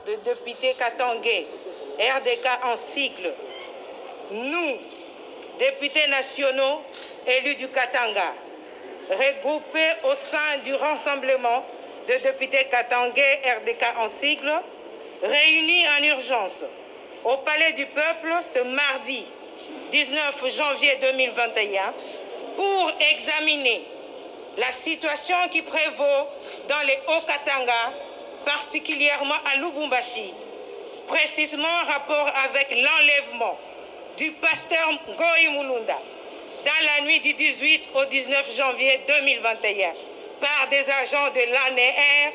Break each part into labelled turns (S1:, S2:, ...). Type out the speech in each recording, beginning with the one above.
S1: le député Katangé, RDK en sigle, nous, députés nationaux élus du Katanga, regroupés au sein du rassemblement de députés Katangé, RDK en sigle, réunis en urgence au Palais du Peuple ce mardi 19 janvier 2021 pour examiner la situation qui prévaut dans les Hauts-Katanga, particulièrement à Lubumbashi, précisément en rapport avec l'enlèvement du pasteur Ngoï Mulunda dans la nuit du 18 au 19 janvier 2021 par des agents de l'ANR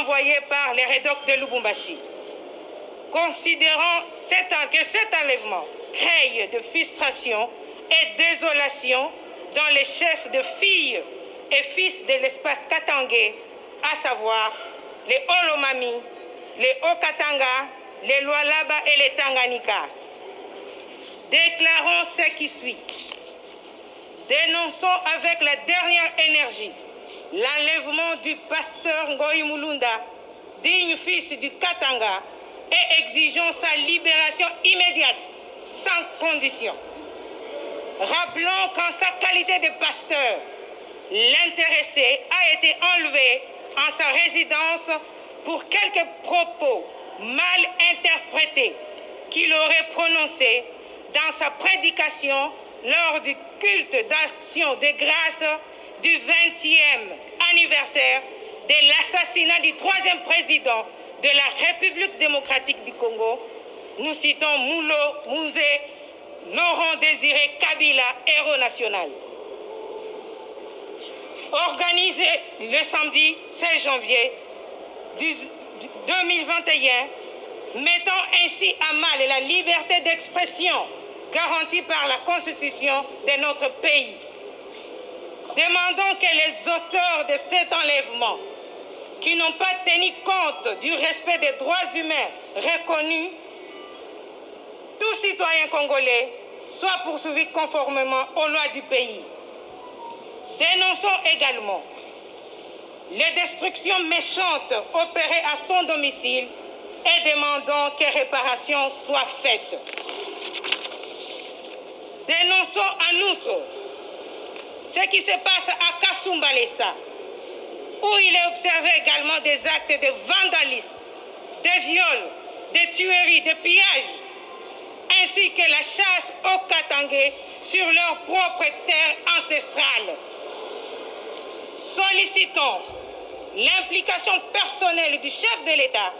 S1: envoyés par les rédocs de Lubumbashi. Considérant que cet enlèvement crée de frustration et désolation dans les chefs de filles et fils de l'espace katangé, à savoir les Olomami, les Haut-Katanga, les Lualaba et les Tanganyika. Déclarons ce qui suit. Dénonçons avec la dernière énergie l'enlèvement du pasteur Ngoï Mulunda, digne fils du Katanga, et exigeons sa libération immédiate, sans condition. Rappelons qu'en sa qualité de pasteur, l'intéressé a été enlevé en sa résidence pour quelques propos mal interprétés qu'il aurait prononcés dans sa prédication lors du culte d'action de grâce du 20e anniversaire de l'assassinat du 3e président de la République démocratique du Congo. Nous citons Moulo Mouzé, Laurent Désiré Kabila, héros national. Organisé le samedi 16 janvier 2021, mettant ainsi à mal la liberté d'expression garantie par la Constitution de notre pays. Demandons que les auteurs de cet enlèvement, qui n'ont pas tenu compte du respect des droits humains reconnus, tout citoyen congolais soit poursuivi conformément aux lois du pays. Dénonçons également les destructions méchantes opérées à son domicile et demandons que réparation soit faite. Dénonçons en outre ce qui se passe à Kasumbalesa, où il est observé également des actes de vandalisme, de viols, de tueries, de pillages, ainsi que la chasse aux Katangais sur leur propre terre ancestrale. Sollicitons l'implication personnelle du chef de l'État,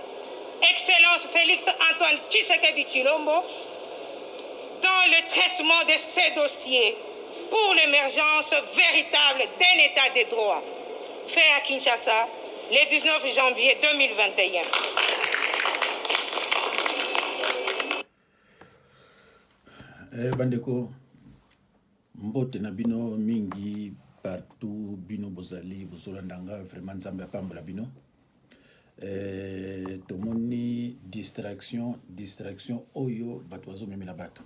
S1: Excellence Félix Antoine Tshisekedi Tshilombo, dans le traitement de ces dossiers pour l'émergence véritable d'un État de droit. Fait à Kinshasa, le 19 janvier 2021.
S2: Bandeko, mbote na bino mingi partout, bino bozali, bozolandanga, vraiment nzambe apambola bino. Tomoni distraction oyo bato bazomemela bato.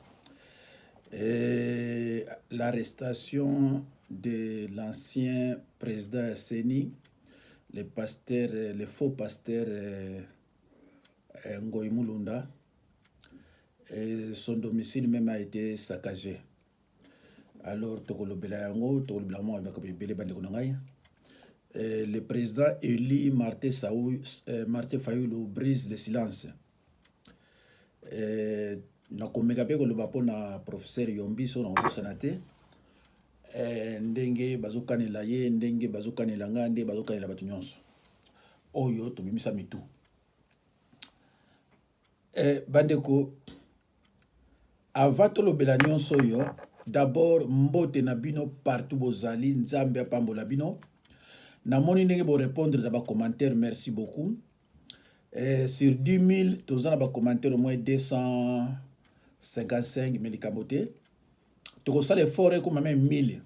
S2: L'arrestation de l'ancien président Seni, le faux pasteur Ngoï Mulunda, son domicile même a été saccagé. Alors, le président Eli Martin Fayulu brise le silence. Nakomeka pe koloba pona professeur Yombi so na sanate ndenge bazokanela ye ndenge bazokanela nga ndenge bazokanela bato nyonso oyo tobimisa mitu bandeko avato lobela nyonso yo d'abord mbote na bino partout bozali nzambe apambola bino namoni ndenge bo répondre na ba commentaire merci beaucoup sur 10 000 tozana ba commentaire au moins 255 milikabote tokosala effort ko même 1000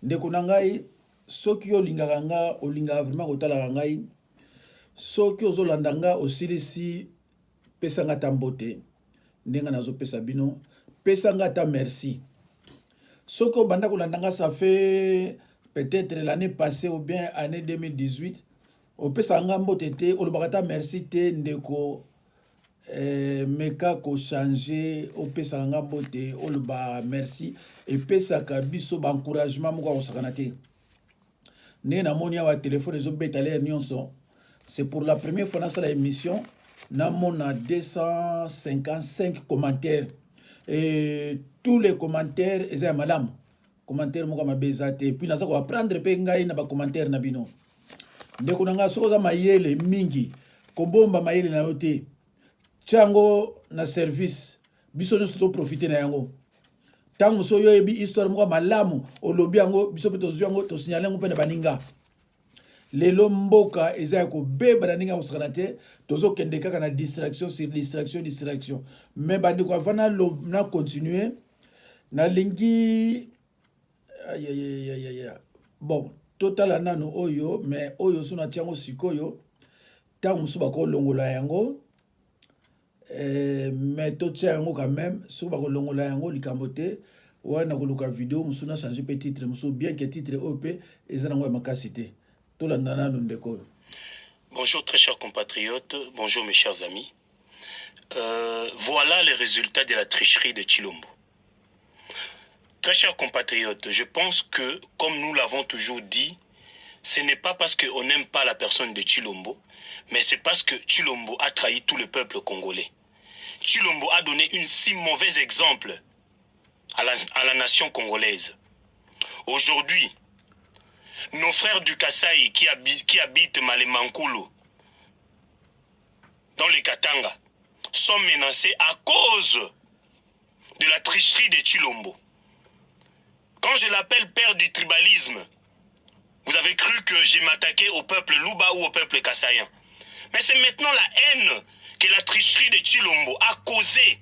S2: ndeko na ngai soki olingaka nga olingaka vraiment kotala ngai soki ozolanda nga osilisi pesa nga tambote ndenga nazo pesa bino pesa nga ta merci soki obanda kolanda nga ça fait peut-être l'année passée ou bien année 2018 opesa nga mbote te olobaka ta merci te ndeko meka kochange opesaka nga mbote oloba merci epesaka biso baencouragement moko akosakana te nde namoni awa telefone ezobeta lere nyonso. C'est pour la première fois dans l'émission namona 255 commentaires et tous les commentaires eza malamu commentaire moko mabeza te puis naza ko apprendre pe ngai na ba commentaire na bino ndeko nanga soko za mayele mingi kobomba mayele na yote tiango na service biso nyonso to profiter na yango tango so yo yebi histoire moko malamu olobi yango biso pe tozu yango to signaler yango pe na baninga lelo mboka eza ya kobeba na ninga kosakana te tozokende kaka na distraction sur distraction mais bandeko avana na continuer na lingi bon totala nano oyo mais oyo so na tiango sikoyo tango mosusu bakolongola yango mais totia yango quand même so bakolongola yango likambo te wana koluka vidéo mosusu na changer pe titre mosusu bien que titre oyo pe eza nango ya makasi te.
S3: Bonjour très chers compatriotes, bonjour mes chers amis. Voilà les résultats de la tricherie de Tshilombo. Très chers compatriotes, je pense que, comme nous l'avons toujours dit, ce n'est pas parce qu'on n'aime pas la personne de Tshilombo, mais c'est parce que Tshilombo a trahi tout le peuple congolais. Tshilombo a donné un si mauvais exemple à la nation congolaise. Aujourd'hui, nos frères du Kasaï qui habitent Malemankulu, dans les Katanga, sont menacés à cause de la tricherie de Tshilombo. Quand je l'appelle père du tribalisme, vous avez cru que je m'attaquais au peuple Luba ou au peuple Kassaïen. Mais c'est maintenant la haine que la tricherie de Tshilombo a causée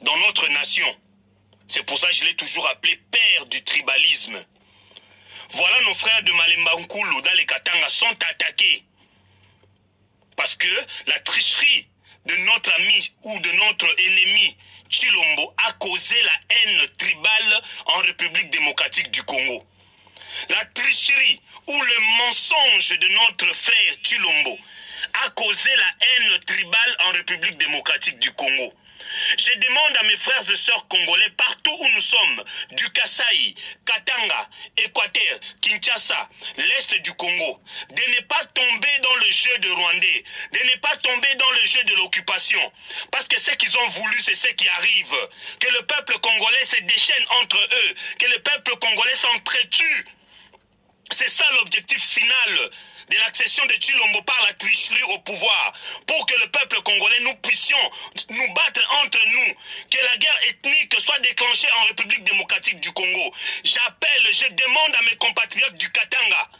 S3: dans notre nation. C'est pour ça que je l'ai toujours appelé père du tribalisme. Voilà nos frères de Malemba Nkulu dans les Katanga sont attaqués. Parce que la tricherie de notre ami ou de notre ennemi Tshilombo a causé la haine tribale en République démocratique du Congo. La tricherie ou le mensonge de notre frère Tshilombo a causé la haine tribale en République démocratique du Congo. Je demande à mes frères et sœurs congolais partout où nous sommes, du Kasaï, Katanga, Équateur, Kinshasa, l'Est du Congo, de ne pas tomber dans le jeu de Rwandais, de ne pas tomber dans le jeu de l'occupation. Parce que ce qu'ils ont voulu, c'est ce qui arrive. Que le peuple congolais se déchaîne entre eux, que le peuple congolais s'entretue. C'est ça l'objectif final de l'accession de Tshilombo par la tricherie au pouvoir, pour que le peuple congolais, nous puissions nous battre entre nous, que la guerre ethnique soit déclenchée en République démocratique du Congo. J'appelle, je demande à mes compatriotes du Katanga,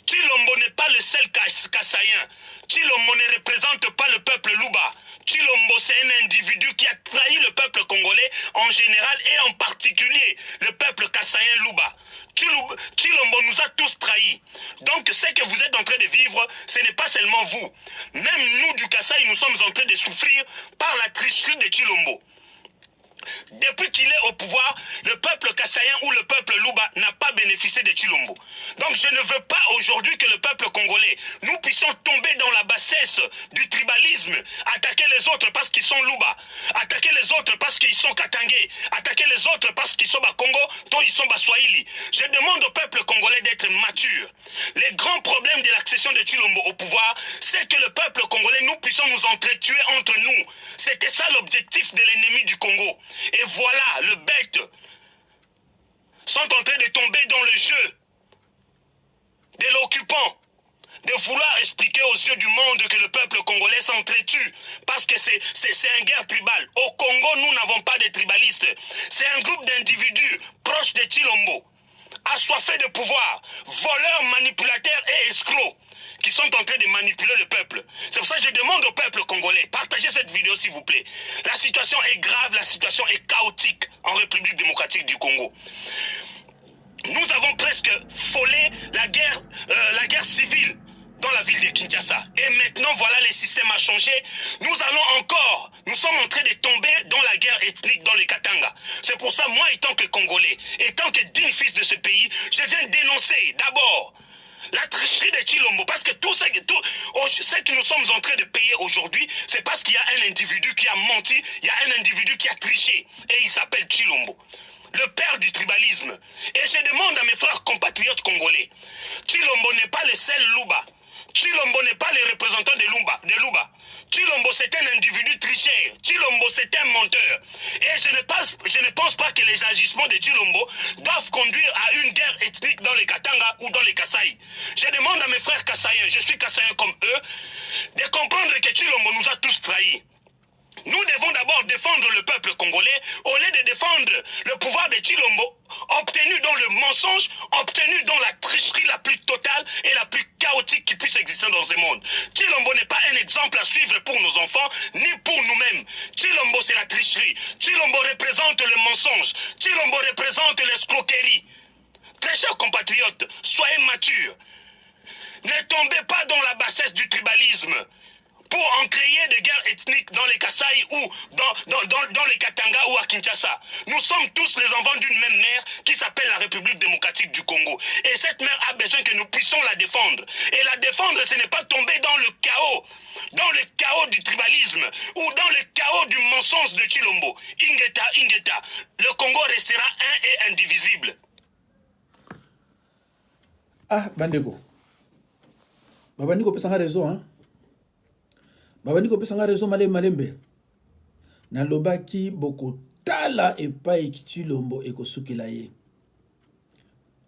S3: Tshilombo n'est pas le seul Kassaïen. Tshilombo ne représente pas le peuple Luba. Tshilombo, c'est un individu qui a trahi le peuple congolais en général et en particulier le peuple Kassaïen Luba. Tshilombo nous a tous trahis. Donc ce que vous êtes en train de vivre, ce n'est pas seulement vous. Même nous du Kasaï, nous sommes en train de souffrir par la tricherie de Tshilombo. Depuis qu'il est au pouvoir, le peuple kassaïen ou le peuple Luba n'a pas bénéficié de Tshilombo. Donc je ne veux pas aujourd'hui que le peuple congolais, nous puissions tomber dans la bassesse du tribalisme, attaquer les autres parce qu'ils sont Luba, attaquer les autres parce qu'ils sont Katangais, attaquer les autres parce qu'ils sont Congo, toi ils sont Swahili. Je demande au peuple congolais d'être mature. Les grands problèmes de l'accession de Tshilombo au pouvoir, c'est que le peuple congolais, nous puissions nous entretuer entre nous. C'était ça l'objectif de l'ennemi du Congo. Et voilà, le bête sont en train de tomber dans le jeu de l'occupant, de vouloir expliquer aux yeux du monde que le peuple congolais s'entretue parce que c'est une guerre tribale. Au Congo, nous n'avons pas de tribalistes. C'est un groupe d'individus proches de Tshilombo, assoiffés de pouvoir, voleurs, manipulateurs et escrocs, qui sont en train de manipuler le peuple. C'est pour ça que je demande au peuple congolais, partagez cette vidéo s'il vous plaît. La situation est grave, la situation est chaotique en République démocratique du Congo. Nous avons presque frôlé la guerre civile dans la ville de Kinshasa. Et maintenant, voilà, le système a changé. Nous sommes en train de tomber dans la guerre ethnique dans les Katanga. C'est pour ça, moi, étant que Congolais, étant que digne fils de ce pays, je viens dénoncer d'abord La tricherie de Chilombo, parce que tout ce que nous sommes en train de payer aujourd'hui, c'est parce qu'il y a un individu qui a menti, il y a un individu qui a triché, et il s'appelle Chilombo, le père du tribalisme. Et je demande à mes frères compatriotes congolais, Chilombo n'est pas le seul Luba. Chilombo n'est pas le représentant de Luba. Chilombo, c'est un individu tricheur. Chilombo, c'est un menteur. Et je ne pense pas que les agissements de Chilombo doivent conduire à une guerre ethnique dans les Katanga ou dans les Kasaï. Je demande à mes frères Kassaïens, je suis Kassaïen comme eux, de comprendre que Chilombo nous a tous trahis. Nous devons d'abord défendre le peuple congolais au lieu de défendre le pouvoir de Chilombo, obtenu dans le mensonge, obtenu dans la tricherie la plus totale et la plus chaotique qui puisse exister dans ce monde. Chilombo n'est pas un exemple à suivre pour nos enfants, ni pour nous-mêmes. Chilombo, c'est la tricherie. Chilombo représente le mensonge. Chilombo représente l'escroquerie. Très chers compatriotes, soyez matures. Ne tombez pas dans la bassesse du tribalisme pour en créer des guerres ethniques dans les Kasaï ou dans les Katanga ou à Kinshasa. Nous sommes tous les enfants d'une même mère qui s'appelle la République démocratique du Congo. Et cette mère a besoin que nous puissions la défendre. Et la défendre, ce n'est pas tomber dans le chaos du tribalisme ou dans le chaos du mensonge de Chilombo. Ingeta, le Congo restera un et indivisible.
S2: Ah, Bandeko. Babandiko pesanga raison, hein? Babandiko pesanga raison malembe. Nalobaki boko tala epai Chilombo ekosukela ye.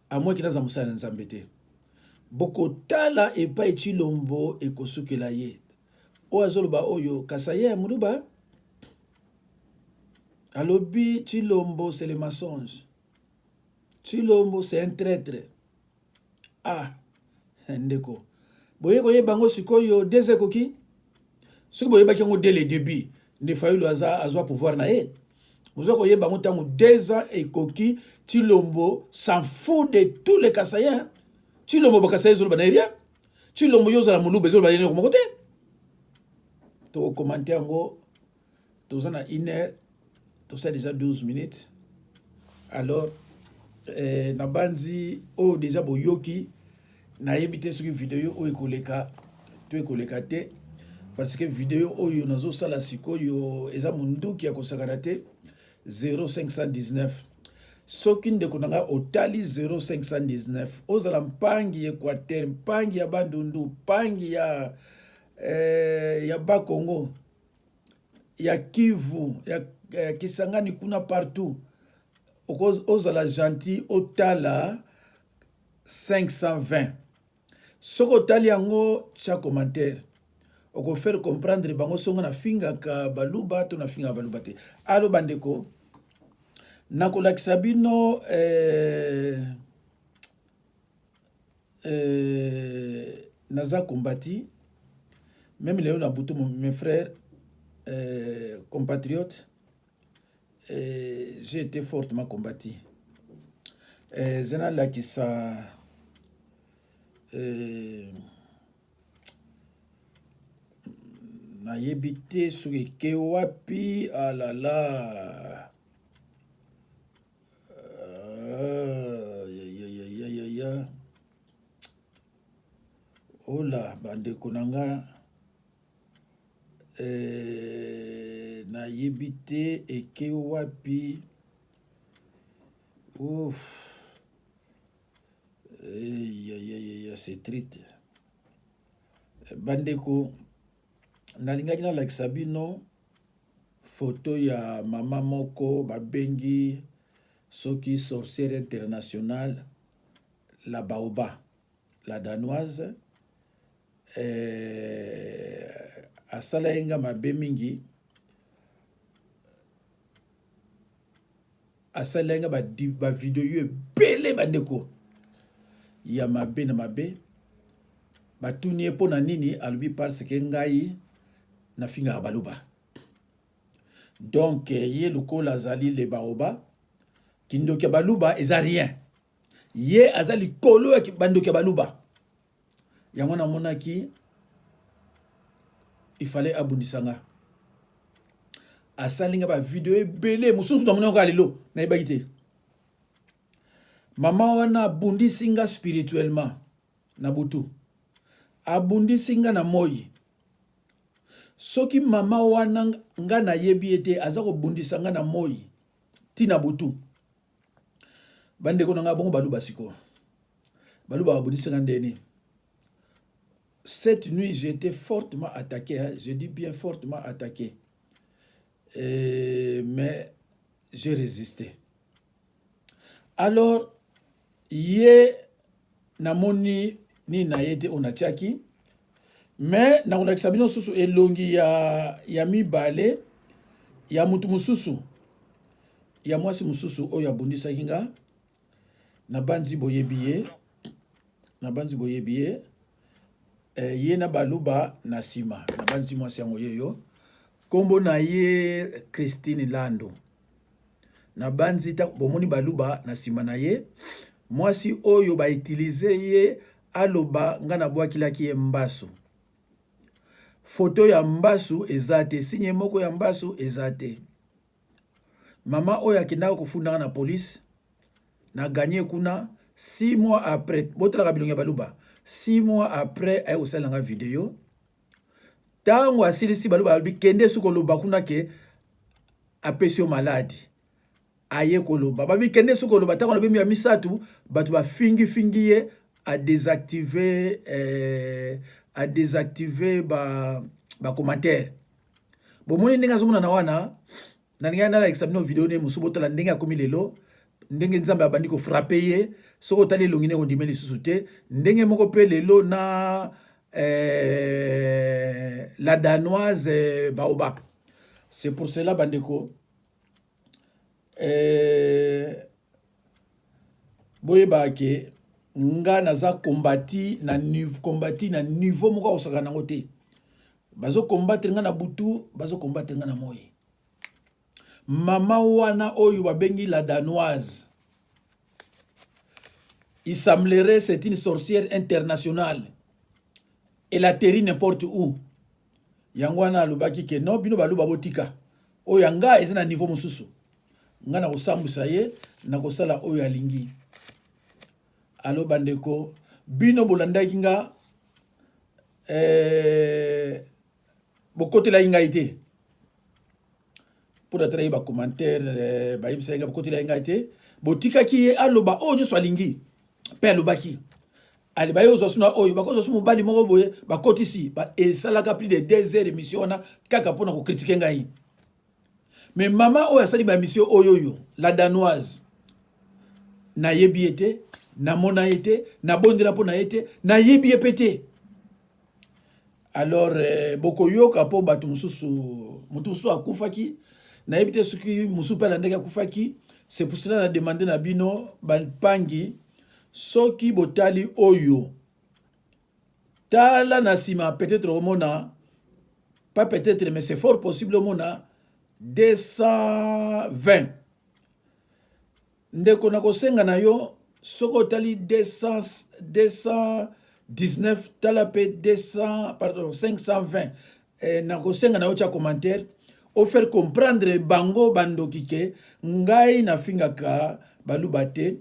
S2: Amwe kinaza musala nzambe te. Boko tala epai Chilombo ekosukela ye. O azoloba oyo Kassaye muruba. Alobi Chilombo c'est le mensonge. Chilombo c'est un traître. Ah, ndeko. Boye koye bango sikoyo deze koki. Soki boye bakango dès le début, ne Fayulu azwa pouvoir na ye. Bozo koye bango tango 2 ans et koki Chilombo s'en fout de tous les Kassaïens. Chilombo bakasaye zolo banaria. Chilombo yoza la mulube zolo banene ko côté. To commenter ngo tozana 1 heure, to ça déjà 12 minutes. Alors na banzi o déjà boyoki na yebite sur vidéo o ekoleka to ekoleka te parce que vidéo oyo nazo sala sikoyo eza mundu ki akosakana te 0519 soki ndeko nanga otali 0519 ozala mpangi Equateur, mpangi ya Bandundu, mpangi ya Bakongo, ya Kivu, ya Kisangani kuna partout. Ozala gentil otala 520. Soko otali yango cha commentaire. Oko faire comprendre bango songa na finga ka baluba to na finga baluba te. Alo bandeko. Nakolakisa bino naza kombati. Même Léon Nabuto, mes frères compatriotes, j'ai été fortement combattu. Zena Lakisa na yebite suke wapi alala ola bandeko nanga na yebite eke wapi ouf c'est triste bandeko nalingaki nalakisa bino photo ya mama moko babengi soki sorcière internationale la Baoba, la danoise asala yenga mabe mingi asala yenga ba video ebele bandeko ya mabe na mabe batuni epo na nini alobi parce que ngai na finga baluba donc ye lokola azali le Baoba kindoki baluba eza rien ye azali kolo ya bandoki baluba yango na monaki il fallait abundisanga asalinga ba video ebele mususu na monaka lelo na ebagite mama wana bundisinga spirituellement na butu abundisi nga na moi soki mama wana nga na yebi ete aza kobundisa nga na moi tina butu bandeko na nga bongo baluba siko baluba babundisi nga ndeni. Cette nuit j'ai été fortement attaqué, hein? Je dis bien fortement attaqué, mais j'ai résisté. Alors ye namoni ni na yete onachaki mais na kolakisa bino susu elongi ya mibale ya mutu mususu ya mwasi mususu oyo abundisaki nga na banzi boyebi ye ye na baluba na sima na banzi mwasi yango yeyo kombo na ye Christine Lando na banzi ta bomoni baluba na sima na ye mwasi oyo ba utiliser ye aloba nga na bwakilaki ye mbasu. Photo ya mbasu ezate, signe moko ya mbasu ezate. Mama oyo akendaka kofunda na police na gagné kuna 6 mois après botala bilonga baluba 6 mois après ay osala nga vidéo tango asilisi baluba albi kende suko loba kuna ke apesio maladi aye koloba babi kende suko loba tango lobi ya misatu batu ba fingi ye à désactiver ba commentaire bomoni ndenge azomona na wana na ninga na examiner vidéo ne musubo tala ndenge akomi lelo ndenge nzambe abandi ko frapper ye soko tali longine ko ndimeli susu te ndenge moko pe lelo na la danoise Baobab. C'est pour cela bandeko boye ke nga naza kombati na niveau moko osaka nango te bazo combattre nga na butu bazo combattre nga na moi. Mama wana oyo babengi la danoise, il semblerait c'est une sorcière internationale. Elle atterrit n'importe où. Yangwana alobaki ke no bino baluba botika. Oyo nga eza na niveau mususu. Nga na kosambusa ye na kosala oyo alingi. Alo bandeko bino bolandaki nga bokotela inga ite. Pour attraire ba commentaire ba ibisa inga bokotela inga ite. Botika ki ye aloba oyo nyo swalingi. Pe alobaki. Ali ba yo zosuna oyo bakozo sumu bali moko boye bakotisi ba esalaka plus de 2 heures d'émission na kaka pona ko critiquer ngai. Mais maman oyo asali ba mission oyo la danoise na yebi ete na mona ete na bondela pona ete na yebi epete. Alors bokoyoka po batu mususu akufaki na yebi te suki mususu pala ndenge akufaki. C'est pour cela na demander na bino banpangi soki botali oyo tala na sima peut-être omona pas peut-être mais c'est fort possible omona 220 ndeko na kosenga na yo soko tali 219 tala pe 520 na kosenga na yo cha commentaire au faire comprendre bango bandoki ke ngai na fingaka balubate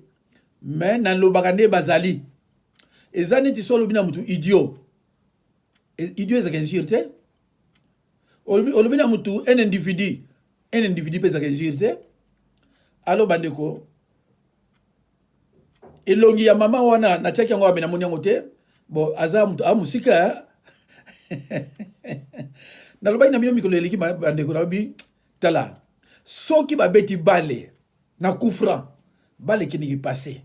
S2: mais na lobaka nde bazali ezani ti solo bina mutu idiot ezaka injure te olobina mutu un individu pe ezaka injure te. Alo bandeko elongi ya mama wana na chaki yango abena moni yango te bo aza mutu amusika na lobai na bino mikolo eliki bandeko na bi tala soki babeti bale na kufra bale kini ki passé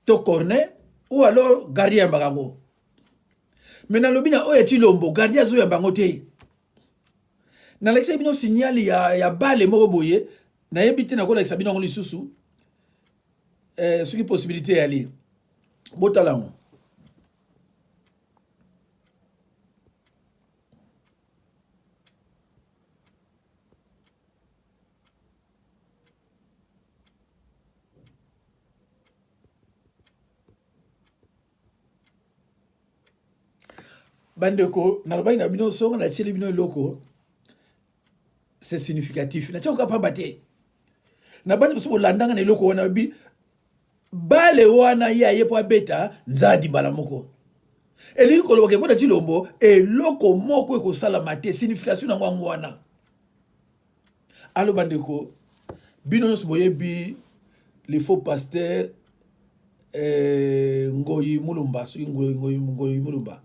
S2: to corner ou alors gardien bango. Mais na lobina oya Chilombo gardien zo ya bango te. Na lekisa bino signal ya bale moko boye na yebite na ko lekisa bino ngoli susu soki possibilité ali botalango. Bandeko na lobai na bino songa na chele bino loko c'est significatif na tshaka pamba te na bandi boso landanga na loko wana bi bale wana ye po beta nzadi mbala moko elingi koloba ke mpona Tshilombo eloko moko ekosalama te signification nango yango wana alo bandeko bino nyonso boyebi le faux pasteur Ngoyi Mulumba soki Ngoyi Mulumba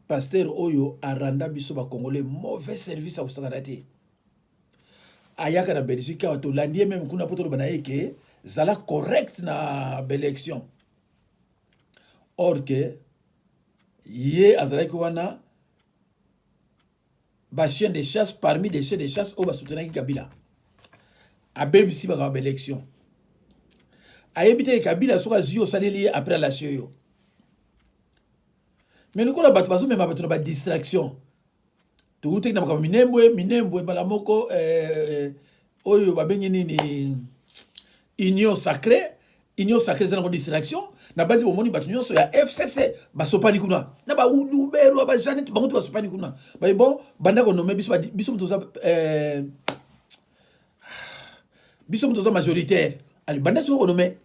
S2: pasteur oyo aranda biso ba congolais mauvais service akosakana te ayaka na Belgique awa tolandi ye meme kuna po toloba na ye ke zala correct na baélection or que ye azalaki wana ba chien de chasse parmi des chiens de chasse oyo basoutenaki Kabila abebisi bakaba baélection ayebi te Kabila soki azwi osaleli ye après alatio yo mais lokola bato bazomema bato na badistraction tokuteki na makambo minembwe mbala moko oyo babengi nini union sacrée eza nango distraction na bandi bomoni bato nyonso ya FCC basopani kuna na bauluberu bajanet bango to basopani kuna bayi bon banda konome biso motoza majoritaire ali banda siko konome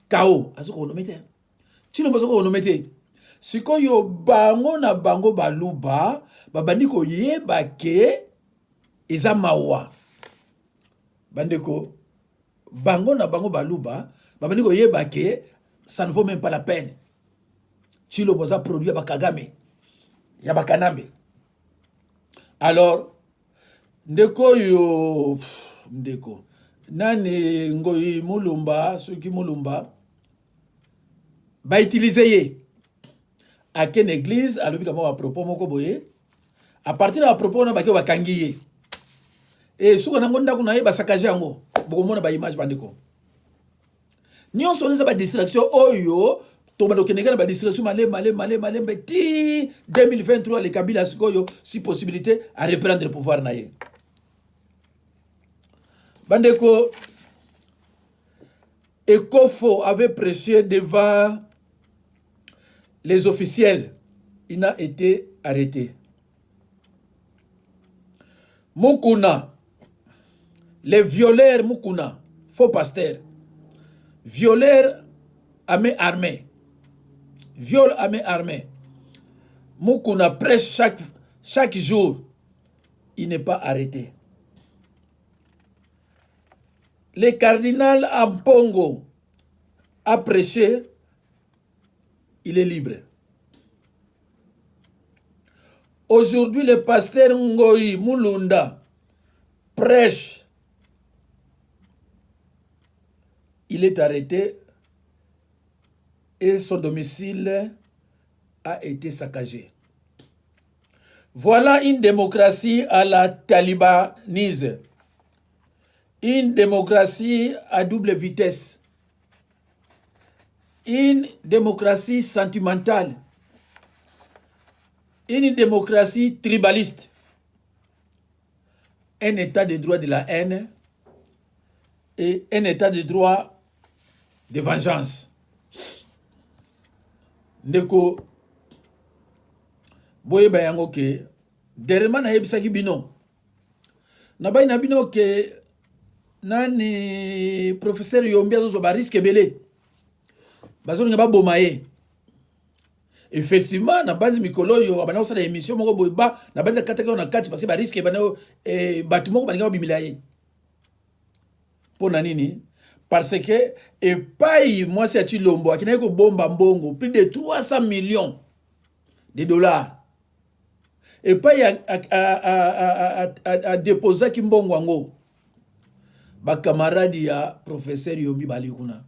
S2: kao azo konome te Tshilombo azo konome te sikoyo bango na bango baluba babandi koyeba ke eza mawa bandeko bango na bango baluba babandi koyeba ke ça ne vaut même pas la peine Tshilombo aza produit ya bakagame ya bakanambe alors ndeko yo ndeko nani Ngoyi Mulumba soki Mulumba ba utiliser ye à quelle église alobi kama wa propos moko boye à partir de propos na baki bakangi ye et suka nango ndako na ye basakaje yango bokomona ba image bandeko nyonso neza ba distraction oyo to ba dokende na ba distraction malembe ti 2023 le Kabila sikoyo si possibilité à reprendre le pouvoir na ye bandeko Ekofo avait prêché devant les officiels, il n'a été arrêté. Mukuna, les violeurs Mukuna, faux pasteur, violeurs à main armée, viol à main armée. Mukuna prêche chaque jour, il n'est pas arrêté. Le cardinal Ampongo a prêché, il est libre. Aujourd'hui, le pasteur Ngoyi Mulunda prêche. Il est arrêté et son domicile a été saccagé. Voilà une démocratie à la talibanise. Une démocratie à double vitesse. Une démocratie sentimentale. Une démocratie tribaliste. Un état de droit de la haine et un état de droit de vengeance. Ndeko boye bayango ke derema na yebisaki bino. Na bayi na bino ke nani professeur Yombi azozo ba risque belé. Bazo nga ba bomaye. Effectivement na base mikolo yo abana osala émission moko boye ba na base kataka na kati parce que ba risque bana bâtiment ko bana bimilaye. Pona nini? Parce que et paye moi c'est Tshilombo akina ko bomba mbongo plus de 300 millions de dollars. Et paye a déposer ki mbongo ngo. Ba camarade ya professeur Yombi bali kuna.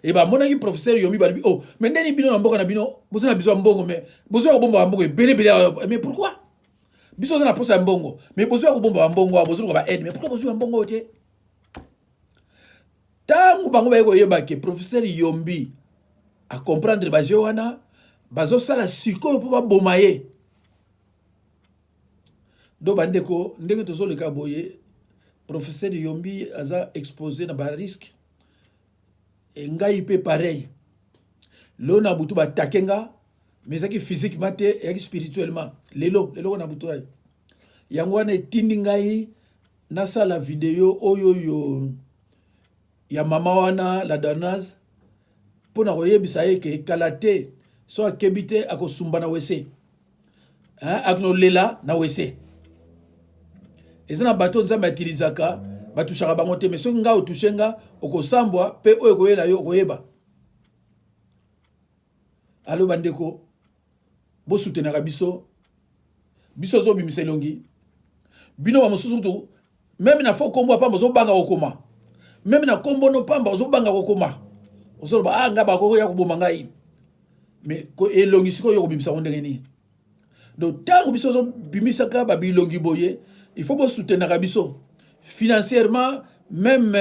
S2: Et ba monaki professeur Yombi bali oh mais ndeni bino mboka na bino bozo na biso mbongo mais bozo ya bomba mbongo belé mais pourquoi biso za na posa mbongo mais bozo ya bomba mbongo bozo ko ba aide mais pourquoi bozo ya mbongo te tangu bango ba ko yeba ke professeur Yombi a comprendre ba jewana bazo sala siko po ba bomaye do bandeko ndenge tozo le ka boye professeur Yombi aza exposé na ba risque et ngai pe pareil lona butu ba takenga maisaki physiquement et spirituellement lelo na butu ay yango na tindi ngai na sala vidéo oyo ya mama wana la danase mpona koyebisa ye ke kala te so akebi te akosumba na wese akonolela na wese eza na bato nzambe atilisaka batushaka bango te mais soki nga otushe nga okosambwa mpe oyo koyela yo okoyeba alo bandeko bosutenaka biso ozobimisa elongi bino bamosusu tu meme na fo kombo apamba ozobanga kokoma meme na kombo no pamba ozobanga kokoma ozoloba nga bakoya koboma ngai mais elongi sikoyo kobimisa ndenge nini donc ntango biso ozobimisaka babilongi boye il faut bosutenaka biso financièrement même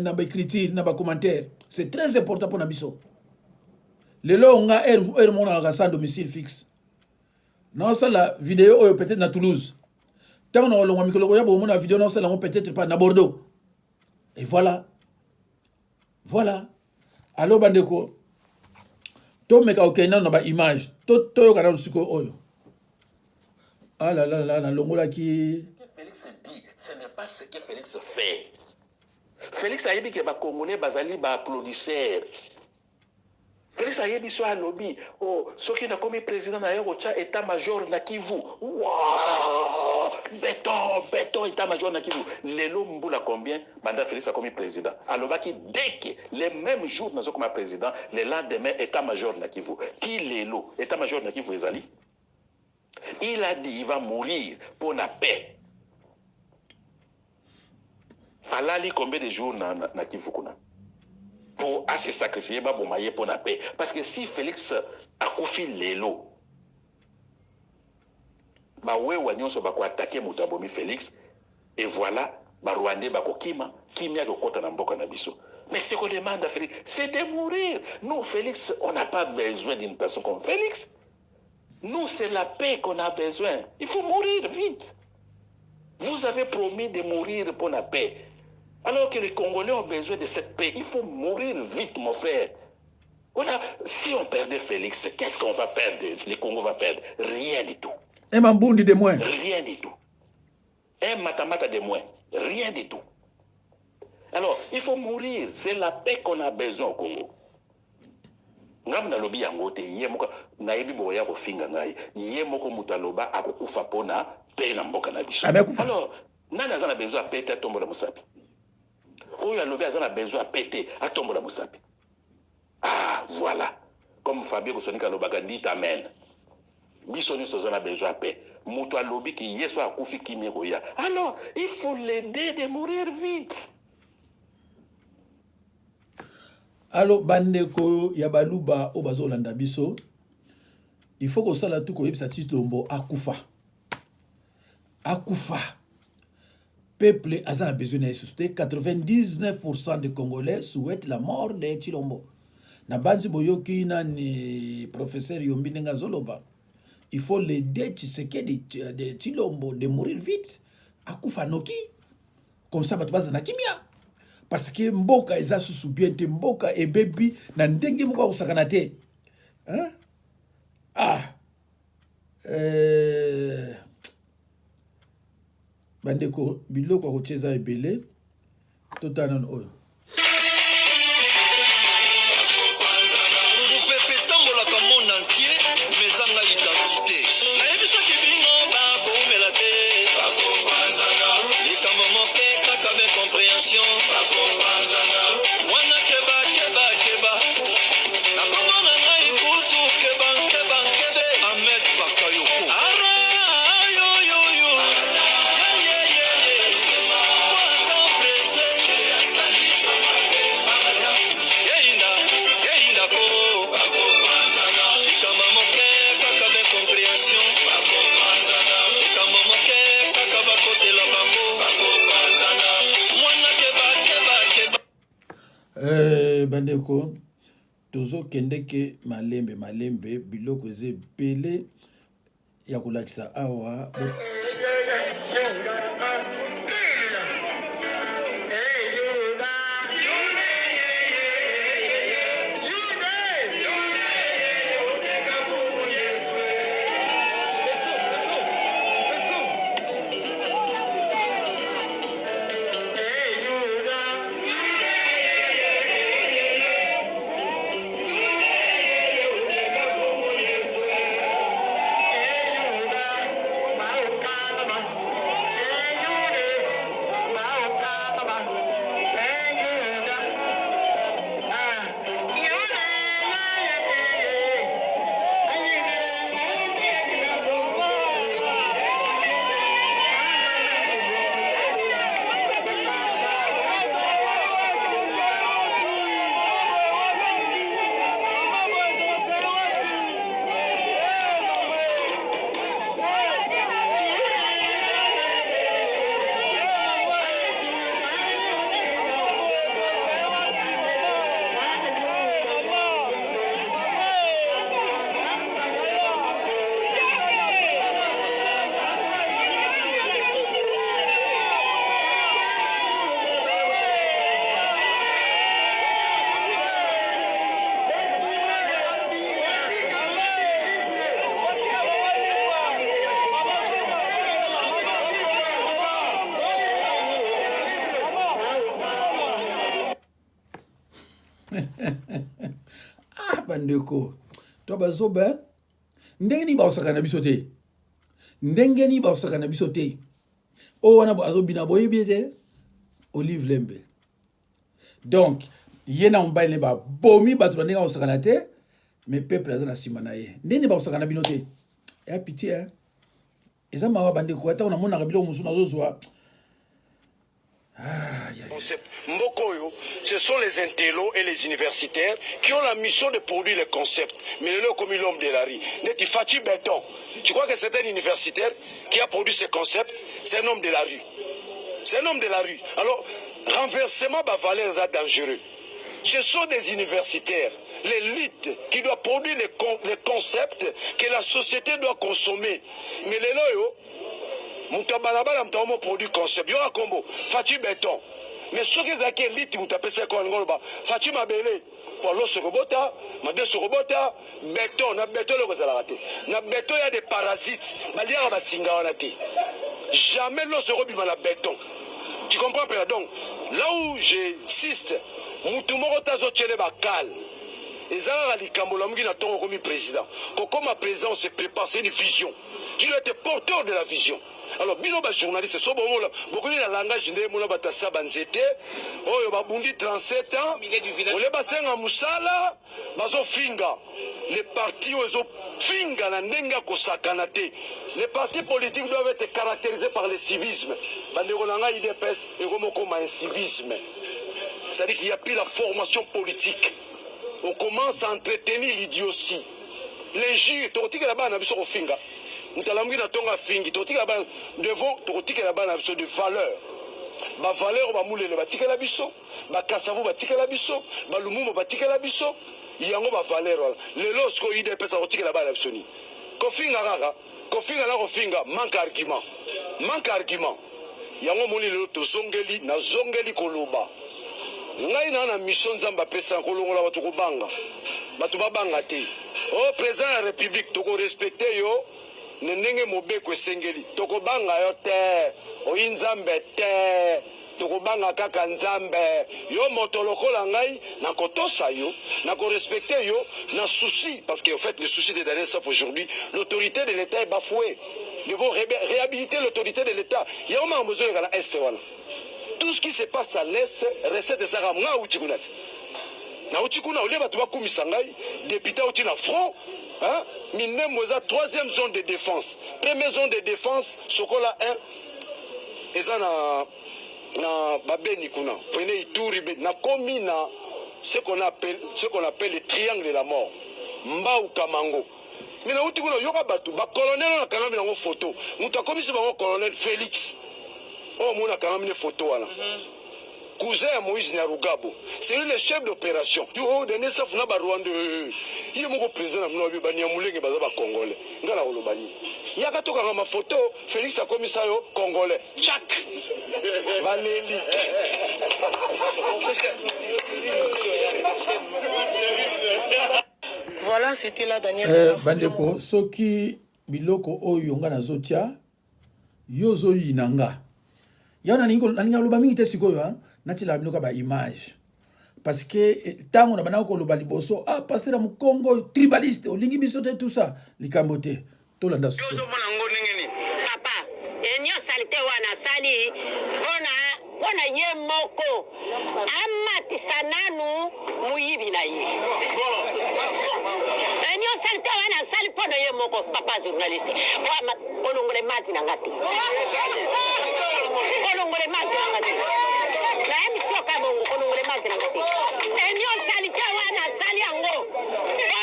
S2: na baécriture na bacommentaire c'est très important mpona biso lelo nga heure monaka sans domicile fixe naosala vidéo oyo peut-être na Toulouse ntango na kolongwa mikolo koya bomona vidéo naosala yango peut-être pas na Bordeaux et voilà alo bandeko tomeka okenda na baimage toyoka na lusiko oyo nalongolaki
S4: Félix dit, ce n'est pas ce que Félix fait. Félix a dit que les Congolais bazali ba applaudisseurs. Félix a dit soit lobby, oh, ce qui n'a commis président na yocha état-major na Kivu. Waouh! Béton état-major na Kivu. Lelo mbula combien banda Félix a commis président. Alors qui dès que les mêmes jours nous comme président, le lendemain état-major na Kivu. Qui lelo état-major na Kivu ezali? Il a dit il va mourir pour la paix. Alali combien de jours na Kivu kuna pour se sacrifier pour la paix. Parce que si Félix a koufi lelo, wewa nyonso bako attaquer mutabomi Félix et voilà Rwandais bako kimia kokota na mboka na biso. Mais ce qu'on demande à Félix, c'est de mourir. Nous Félix, on n'a pas besoin d'une personne comme Félix. Nous, c'est la paix qu'on a besoin. Il faut mourir vite. Vous avez promis de mourir pour la paix. Alors que les Congolais ont besoin de cette paix, il faut mourir vite, mon frère. Si on perdait Félix, qu'est-ce qu'on va perdre? Les Congos va perdre rien du tout.
S2: Un mambundi de moins.
S4: Rien du tout. Un matamata de moins. Rien du tout. Alors, il faut mourir. C'est la paix qu'on a besoin au Congo. Ngam na lobi yango te ye moko na yebi boya ko finga ngai ye moko mutaloba akokufa pona pe na mboka na biso. Alors nana azana besoin péter tombola musapi. Oyo lobi azana besoin péter atombola musapi. Ah voilà. Comme Fabien Kosonika lobaka dit amen. Biso ni sozana besoin paix. Muto alobi ki yeso akufi kimiro ya. Alors il faut l'aider de mourir vite.
S2: alo bandeko ya baluba o bazolanda biso il faut kosala tu koyebisa Tshilombo akufa peuple aza na besoin na société 99% des Congolais souhaitent la mort de Tshilombo na banzi boyoki nani professeur Yombi Ndenga zoloba il faut l'aider Tshisekedi de Tshilombo de mourir vite akufa noki comme ça bato baza na kimia parce que mboka eza susu bien te mboka ebebi na ndenge moko kusakana te hein bandeko biloko kocheza ebele totana oyo bandeko tozokende ke malembe biloko eza ebele ya kolakisa awa bandeko to bazoba ndenge ni baosaka na biso te ndenge ni baosaka na biso te o wana azobina boyebi te Olive Lembe donc yena mobali ne babomi bato na ndenge baosaka na te mais peuple aza na nsima na ye ndenge baosaka na bino te ya pitié eza mawa bandeko ata onamonaka biloko mosusu nazozwa
S5: Mbokoyo, ce sont les intellos et les universitaires qui ont la mission de produire les concepts. Mais le comme l'homme de la rue. Neti Fati Béton. Tu crois que c'est un universitaire qui a produit ces concepts? C'est un homme de la rue. C'est un homme de la rue. Alors, renversement, valeurs dangereux. Ce sont des universitaires, l'élite, qui doit produire les concepts que la société doit consommer. Mais les loyaux, Moutabalabala mtamo produit concept. Yo a combo. Fati Béton. Mais ce qui est élite, moutapese kwa ngolba. Fati Mabele. Pour l'os robota, made sur robota, béton, na béton le kozalate. Na béton il y a des parasites. Balia ba singa onati. Jamais l'os robima la béton. Tu comprends pas donc là où j'insiste, Moutumoro tazo tchele bakal. Ezara likambo la mungi na tongo comme président. Comme ma président se prépare, c'est une vision. Tu dois être porteur de la vision. Alors, bino ba journaliste, so bon là, beaucoup de langage ndé mona batasa banzete, oyo babundi 37 ans, ole basenga musala, bazo finga. Les partis ozo finga na ndenga kosakana te. Les partis politiques doivent être caractérisés par le civisme. Bandeko nanga IDPS et komoko ma civisme. C'est-à-dire qu'il n'y a plus la formation politique. On commence à entretenir l'idiotie. Les jus, tu là-bas, on a vu sur finga. Nous avons tonga fingi, devant de valeur. Ba valeur ba moulele ba tikela biso, ba kasavu ba tikela biso, ba lumumo ba tikela biso, yango ba valeur. Le losko ide pesa ko tikela ba biso ni. Ko finga kaka, ko finga na ko finga manque argument. Manque argument. Yango moni le to zongeli na zongeli koloba. Ngai na mission nzamba pesa ko longola ba to ko banga. Ba to ba banga te. Oh président de la République to ko respecter yo. Nenge mobeko sengeli tokobanga yo te oyinzambe te tokobanga kaka nzambe yo moto lokola ngai na kotosa yo na ko respecter yo na souci parce que en fait le souci des derniers sauf aujourd'hui l'autorité de l'État est bafouée. Ils vont réhabiliter l'autorité de l'État. Il y a un besoin de la est voilà. Tout ce qui se passe à l'est reste de ça nga uchikunati na uchikuna ole batu bakumisa ngai député uti na front. Hein? Minem moza troisième zone de défense. Première zone de défense, Sokola 1. Et ça na Babeni Kuna. Prenez Ituri, na komi na ce qu'on appelle le triangle de la mort. Mba ou Kamango. Mais na uti kuna yoka batu, ba colonel na kanami na photo. Muta komi se ba colonel Félix. Oh mona kanami ne photo wana. Cousin à Moïse Nyarugabo. C'est lui le chef d'opération. Tu vois, dernier ça funa ba Rwanda. Il est mon président na mno bani amulenge baza ba congolais. Ngala olobani. Yaka toka ma photo Félix a commis ça yo congolais. Tchak. Valélie.
S6: Voilà, c'était la dernière.
S2: Bandeko soki biloko oyo nga nazotia yozo yinanga. Yana ninga loba mingi te sikoyo hein. Nati la binoka ba image parce que tango na banako loba liboso pasteur mu Congo tribaliste olingi biso te tout ça likambote to landa so
S7: papa enyo salite wana sali ona ye moko amati sananu muyibi na ye enyo salite wana sali pono ye moko papa journaliste wa kolongole mazi na ngati kolongole mazi na ngati na emission kabongo kolongole mazi na ngati enyo salite wana sali yango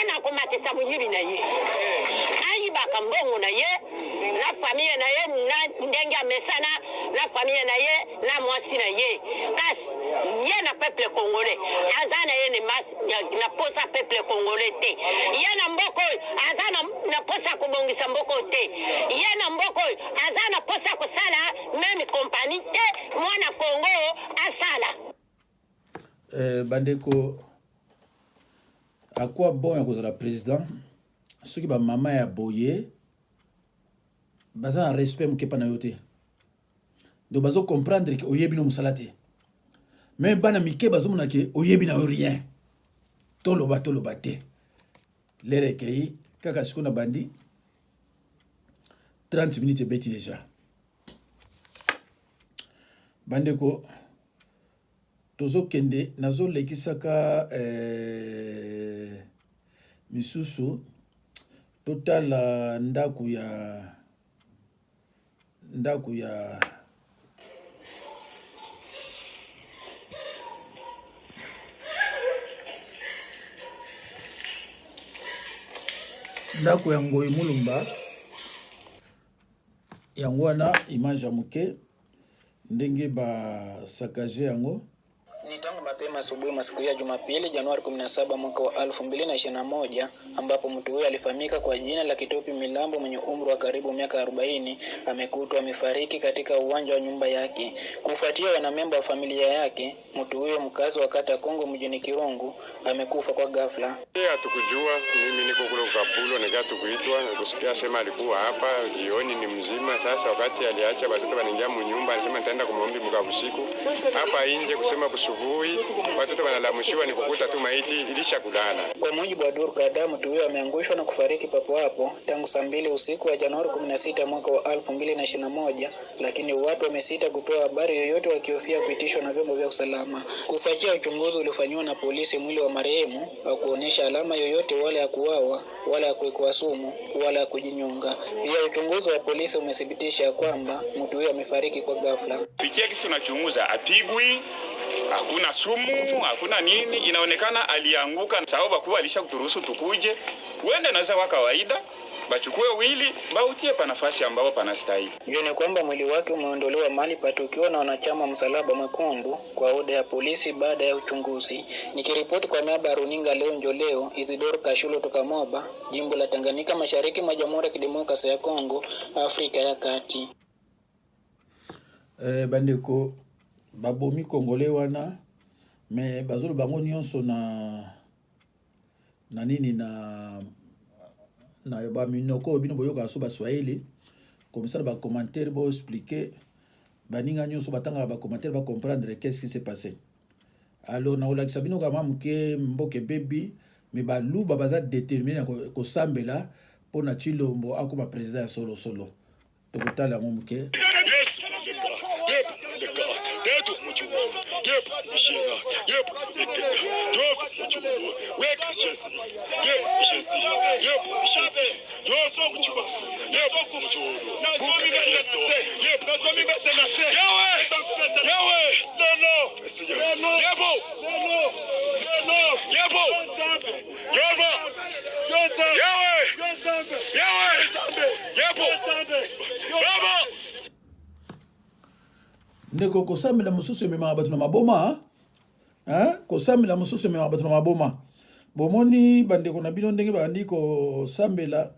S7: ona komatisa muyibi na ye ayiba kambongo na ye na famille na ye na ndenge mesana na famille na ye na mwasi na ye kasi ye na peuple congolais azana ye ne mas na posa peuple congolais te ye na mboko azana na posa kubongisa mboko te ye na mboko azana posa kusala même compagnie te mwana Congo asala
S2: bandeko à quoi bon ya kozala président soki ba mama ya boye baza na respect mukepa na yo te donc bazo comprendre que oyebi no musala te même bana mike bazomona ke oyebi na yo rien toloba te les recueillis kaka sikona bandi 30 minutes ebeti déjà bandeko tozokende nazolekisaka misusu totala ndaku ya Ngoyi Mulumba yango wana image ya moke ndenge basakaje yango.
S8: Ni tangu mapema asubuhi masiku ya Jumapili Januari 17 mwaka wa 2021 ambapo mtu huyo alifahamika kwa jina la Kitopi Milambo mwenye umri wa karibu miaka 40 amekutwa amefariki katika uwanja wa nyumba yake. Kufuatia wanamemba wa familia yake, mtu huyo mkazi wa kata Kongo mjini Kirungu amekufa kwa ghafla.
S9: Hatukujua, mimi niko kule Kapulo na kuitwa na kusikia sema alikuwa hapa jioni ni mzima. Sasa wakati aliacha watoto wanaingia mnyumba alisema nitaenda kumwombi mka usiku hapa nje kusema watoto wanalamushiwa ni kukuta tu maiti ilisha kulala.
S8: Kwa mujibu wa duru kadhaa, mtu huyo ameangushwa na kufariki papo hapo tangu saa 2 usiku wa Januari 16 mwaka wa 2021, lakini watu wamesita kutoa habari yoyote wakihofia kuitishwa na vyombo vya usalama. Kufuatia uchunguzi uliofanywa na polisi, mwili wa marehemu hakuonyesha alama yoyote wala ya kuuawa wala ya kuwekwa sumu wala ya kujinyonga. Pia uchunguzi wa polisi umethibitisha kwamba mtu huyo amefariki kwa ghafla.
S10: Fikia kisi unachunguza apigwi, hakuna sumu, hakuna nini, inaonekana alianguka sababu kwa alisha kuturuhusu tukuje. Wende naza wa kawaida, bachukue wili, bautie pa nafasi ambao panastahili.
S8: Jioni kwamba mwili wake umeondolewa mahali pa tukio na wanachama Msalaba Mwekundu kwa oda ya polisi baada ya uchunguzi. Nikiripoti kwa niaba ya Runinga Leo, Isidoro Kashulo toka Moba, jimbo la Tanganyika, mashariki mwa Jamhuri ya Kidemokrasia ya Kongo, Afrika ya Kati.
S2: Bandeko babomi Congolais wana mais bazolo bango nyonso na nini na ba minoko bino boyoka so ba Swahili comme ça ba commentaire bo expliquer baninga nyonso batanga ba commentaire ba comprendre qu'est-ce qui s'est passé. Alors na olakisa bino kama muke mboke baby mais ba luba baza déterminé ko sambela pona Chilombo akoma président solo tokotala ngo muke. Ndeko kosamela mususu emema bato na maboma kosamela mususu emema bato na maboma bomoni bandeko na bino ndenge bandi kosambela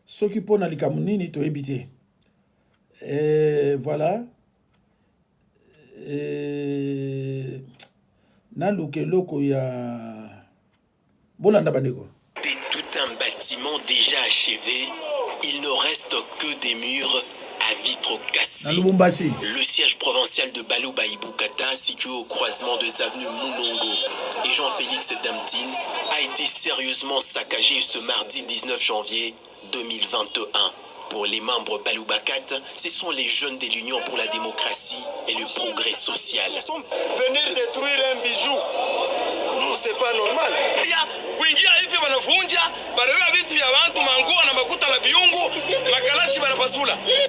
S2: soki pona likamu nini toyebi te. Voilà na lukeloko ya bolanda bandeko.
S11: C'est tout un bâtiment déjà achevé, il ne reste que des murs à vitres cassées. Le siège provincial de Balouba-Ibukata, situé au croisement des avenues Mounongo et Jean-Félix Damtine, a été sérieusement saccagé ce mardi 19 janvier 2021. Pour les membres Baloubakat, ce sont les jeunes de l'Union pour la démocratie et le progrès social.
S5: Venir détruire un bijou, non, c'est pas normal.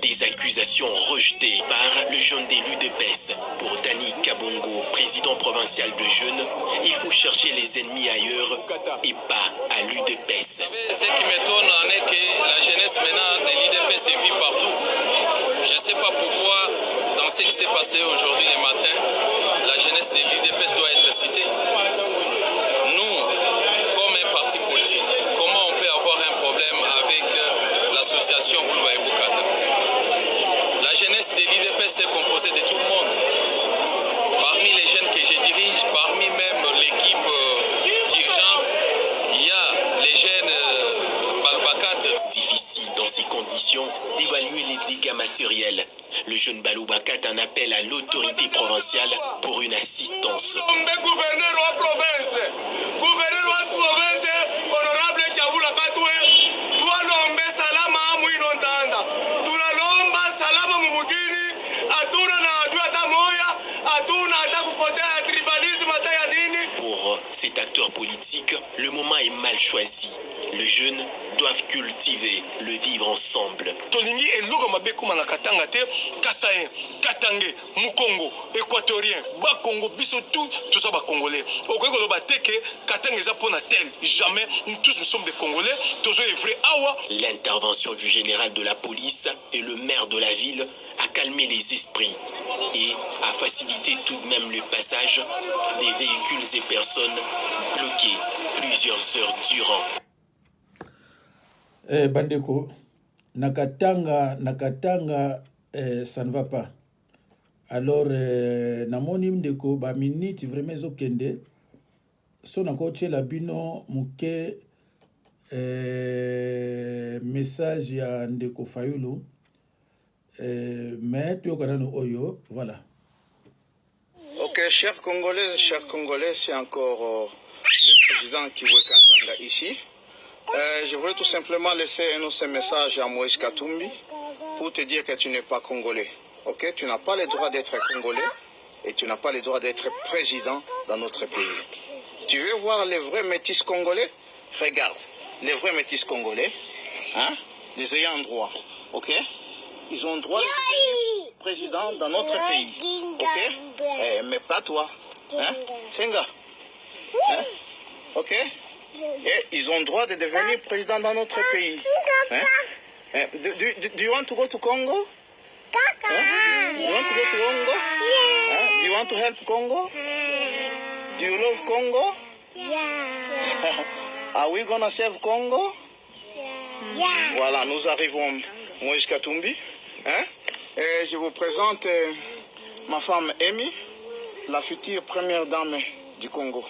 S11: Des accusations rejetées par le jeune de l'UDPS. Pour Dani Kabongo, président provincial de jeunes, il faut chercher les ennemis ailleurs et pas à l'UDPS.
S12: Ce qui m'étonne est que la jeunesse maintenant de l'UDPS est vue partout. Je ne sais pas pourquoi, dans ce qui s'est passé aujourd'hui le matin, la jeunesse de l'UDPS doit être citée. Nous, comme un parti politique, comment on peut avoir un problème avec l'association Balouba Ibukata? La jeunesse de l'UDPS est composée de tout le monde. Parmi les jeunes que je dirige, parmi même l'équipe dirigeante, il y a les jeunes Baloubakat.
S11: Difficile dans ces conditions d'évaluer les dégâts matériels. Le jeune Baloubakat en appelle à l'autorité provinciale pour une assistance.
S5: Gouverneur de la province, honorable tabula katwe tualombe salama mwino ntanda tunalomba salama mumugini atuna na adui ata moya atuna ata kukotea tribalisme ata ya nini.
S11: Pour cet acteur politique, le moment est mal choisi. Les jeunes doivent cultiver le vivre ensemble.
S5: Tolingi eluka mabeku mana katanga te kasayen katange mukongo équatorien ba Congo biso tout ça ba congolais okoki koloba teke katanga eza pona tel jamais nous tous nous sommes des congolais tozo evre awa.
S11: L'intervention du général de la police et le maire de la ville a calmé les esprits et a facilité tout de même le passage des véhicules et personnes bloqués plusieurs heures durant.
S2: Bandeko, nakatanga, ça ne va pas. Alors, namoni mdeko, ba minute vraiment zokende, son encore la bino muke message ya ndeko Fayulu, mais tu as oyo, voilà.
S13: Ok, chers Congolais, c'est encore le président qui veut Katanga ici. Je voulais tout simplement laisser un autre message à Moïse Katumbi pour te dire que tu n'es pas congolais. Ok, tu n'as pas le droit d'être congolais et tu n'as pas le droit d'être président dans notre pays. Tu veux voir les vrais métis congolais? Regarde, les vrais métis congolais, hein, les ayants droit, ok? Ils ont droit d'être président dans notre pays, ok? Mais pas toi, hein? Senga, hein? Ok? Et ils ont droit de devenir président dans notre pays. Hein? Do you want to go to Congo? Huh? Do you want to go to Congo? Huh? Do you want to help Congo? Do you love Congo? Are we gonna save Congo? Voilà, nous arrivons, Moïse Katumbi. Hein? Et je vous présente ma femme Amy, la future première dame du Congo.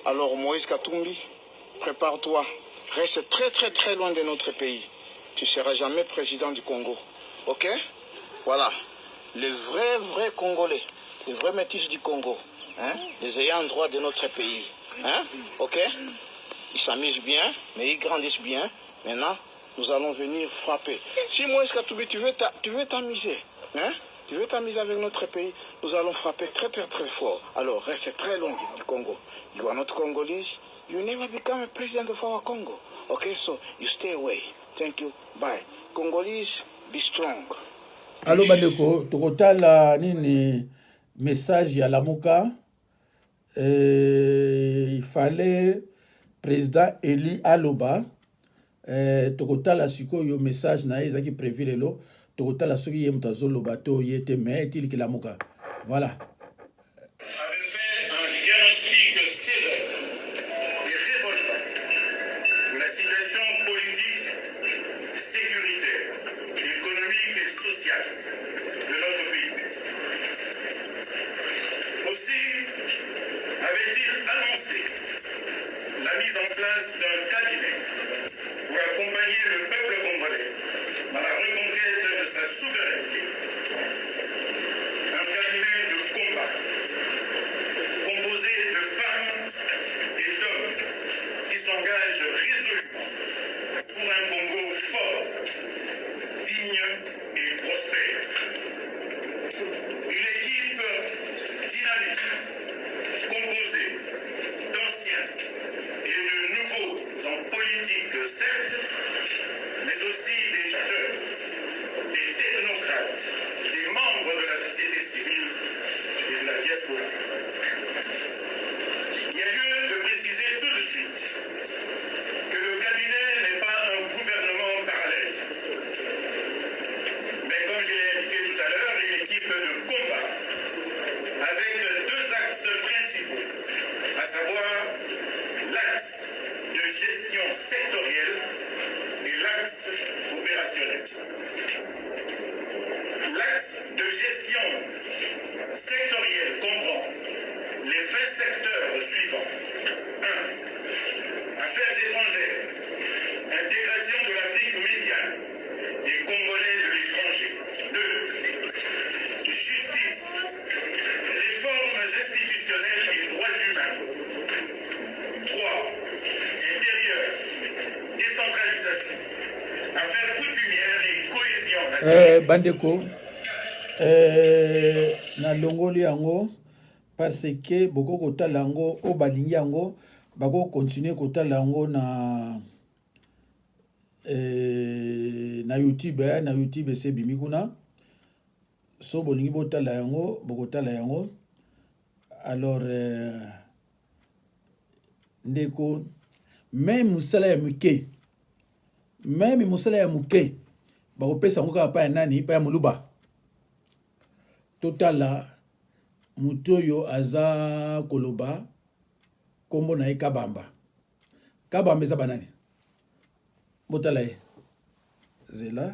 S13: Alors Moïse Katumbi, prépare-toi, reste très loin de notre pays. Tu ne seras jamais président du Congo. Ok? Voilà. Les vrais Congolais, les vrais métis du Congo, hein? Les ayants droit de notre pays. Hein? Ok? Ils s'amusent bien, mais ils grandissent bien. Maintenant, nous allons venir frapper. Si Moïse Katumbi, tu veux t'amuser, hein? Tu veux t'amuser avec notre pays, nous allons frapper très fort. Alors, reste très loin du Congo. You are not Congolese. You never become a president of our Congo. Okay, so you stay away. Thank you. Bye. Congolese, be strong.
S2: Allo bandeko, tokotala nini message ya Lamuka. Il fallait président Eli Aloba. Tokotala sikoyo message na ezaki prévu lelo. Tokotala soki ye mutazolo bato yete me etili ki Lamuka. Voilà. bandeko na longoli yango parce que boko kotala yango o balingi yango bako continuer kotala yango na YouTube c'est bimi kuna so bolingi botala yango bokotala yango alors ndeko même musala ya muke bakopesa yango kaka pa ya nani pa ya moluba totala mutu oyo aza koloba kombo na ye kabamba eza banani botala ye zela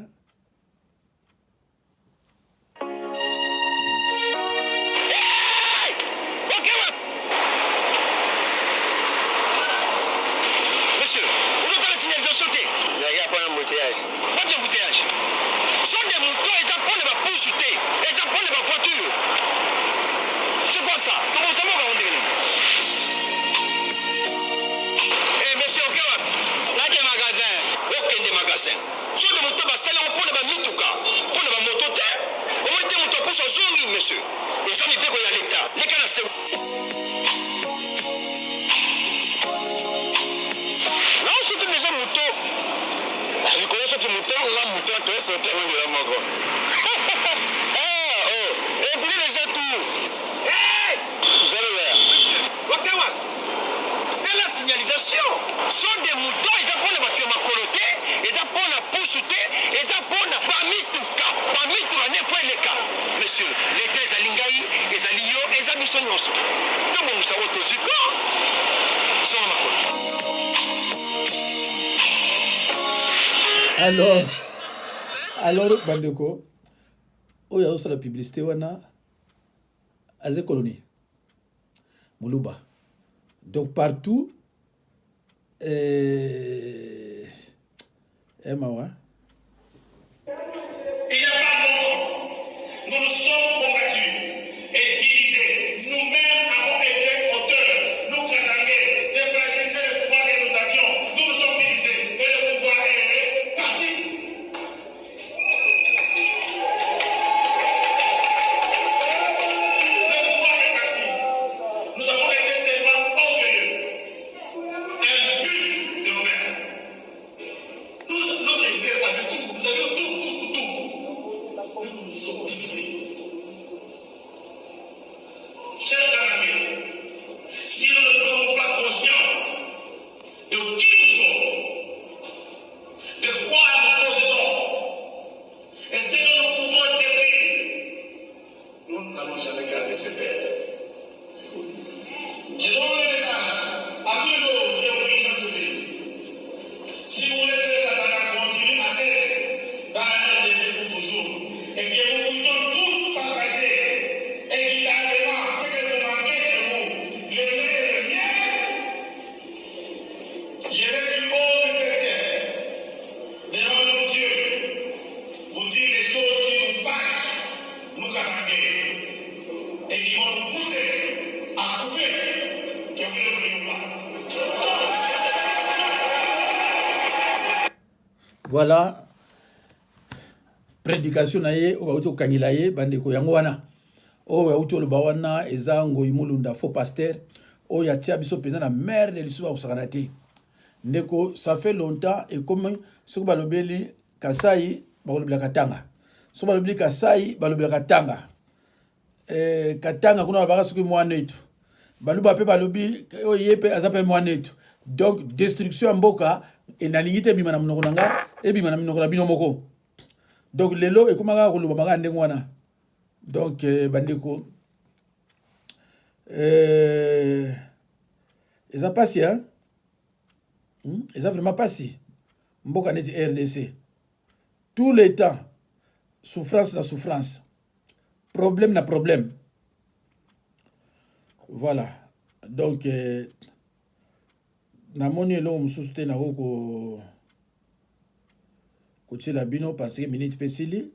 S2: alors bandeko oyo osala publicité wana aze colonie moluba donc partout mawa
S14: nous nous sommes combattus et divisés. Nous-mêmes avons été auteurs, nous Katangais, de fragiliser le pouvoir que nous avions. Nous nous sommes divisés et le pouvoir est parti. Le pouvoir est parti. Nous avons été tellement orgueilleux, impunes de nous-mêmes. Notre idée avait tout, nous avions tout. Nous nous sommes divisés. Chers camarades, si nous ne prenons pas conscience de qui nous sommes, de quoi nous possédons, et ce que nous pouvons détruire, nous n'allons jamais garder cette terre. Je donne le message à tous les autres qui ont pris notre pays. Si vous voulez que la Katanga continue à être dans la RDC pour toujours, et que nous puissions tous partager équitablement ce que vous manquez chez vous, le bien, je vais du haut de cette terre, devant nos dieux, vous dire les choses qui nous fâchent, nous Katangais, et qui vont nous pousser à couper, que vous ne vouliez pas.
S2: Voilà prédication na ye o bauto kangila ye bandeko yango wana o bauto lo bawana ezango imulunda faux pasteur o ya tia biso pena na mère de l'histoire au sakanati ndeko ça fait longtemps et comme ce que balobeli Kasai balobela Katanga so balobeli Kasai balobela Katanga Katanga kuna baka soki mwana etu baluba pe balobi o yepe azape mwana etu donc destruction ya mboka enalingi te bima na monoko nanga ebima na minoko na bino moko donc lelo ekomaka koloba maka ndenge wana donc bandeko eza pasi hein eza vraiment pasi mboka neti RDC tout le temps souffrance na souffrance problème na problème voilà donc namoni eloko mosusu te nako kotiela bino parce que minute mpe esili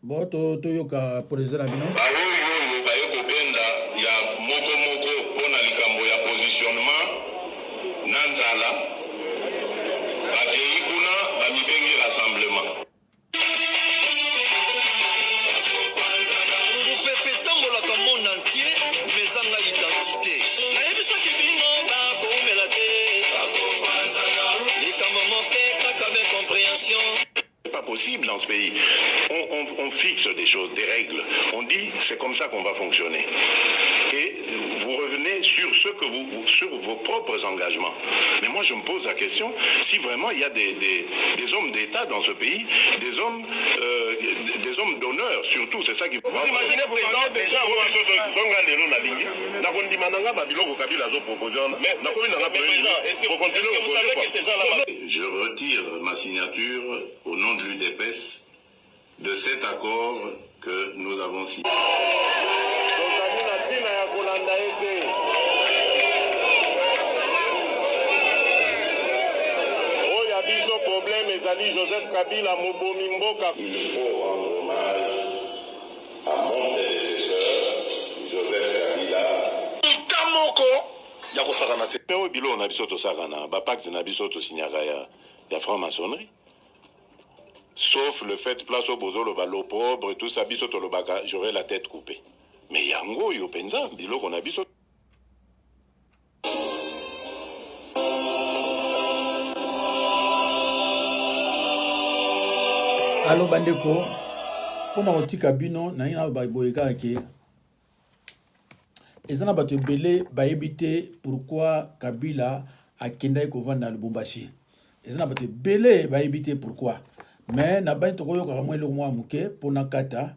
S2: bon toyoka président na bino
S15: baye kobenda ya moko mpona likambo ya positionnement
S4: possible dans ce pays. On fixe des choses, des règles. On dit c'est comme ça qu'on va fonctionner. Et vous revenez sur ce que sur vos propres engagements. Mais moi je me pose la question, si vraiment il y a des hommes d'État dans ce pays, des hommes d'honneur surtout, c'est ça qu'il faut.
S5: Vous imaginez président déjà
S4: je retire ma signature au nom de l'UDPS de cet accord que nous avons signé.
S5: Joseph Kabila Mobomi Mboka.
S4: Il faut rendre hommage à mon prédécesseur, Joseph Kabila. Pero bilo na biso to sakana, ba pacte na biso to signaka ya franc-maçonnerie. Sauf le fait place au bozo le balo propre tout ça biso to le baka, j'aurais la tête coupée. Mais yango yo penza bilo qu'on a biso.
S2: Allo bandeko pona otika bino na ina ba boyeka ke ezana bato ebele bayebi pourquoi Kabila akendaki kovanda na Lubumbashi. Ezana bato ebele bayebi pourquoi, mais na bani tokoyokaka mwa eloko mwa moke mpona kata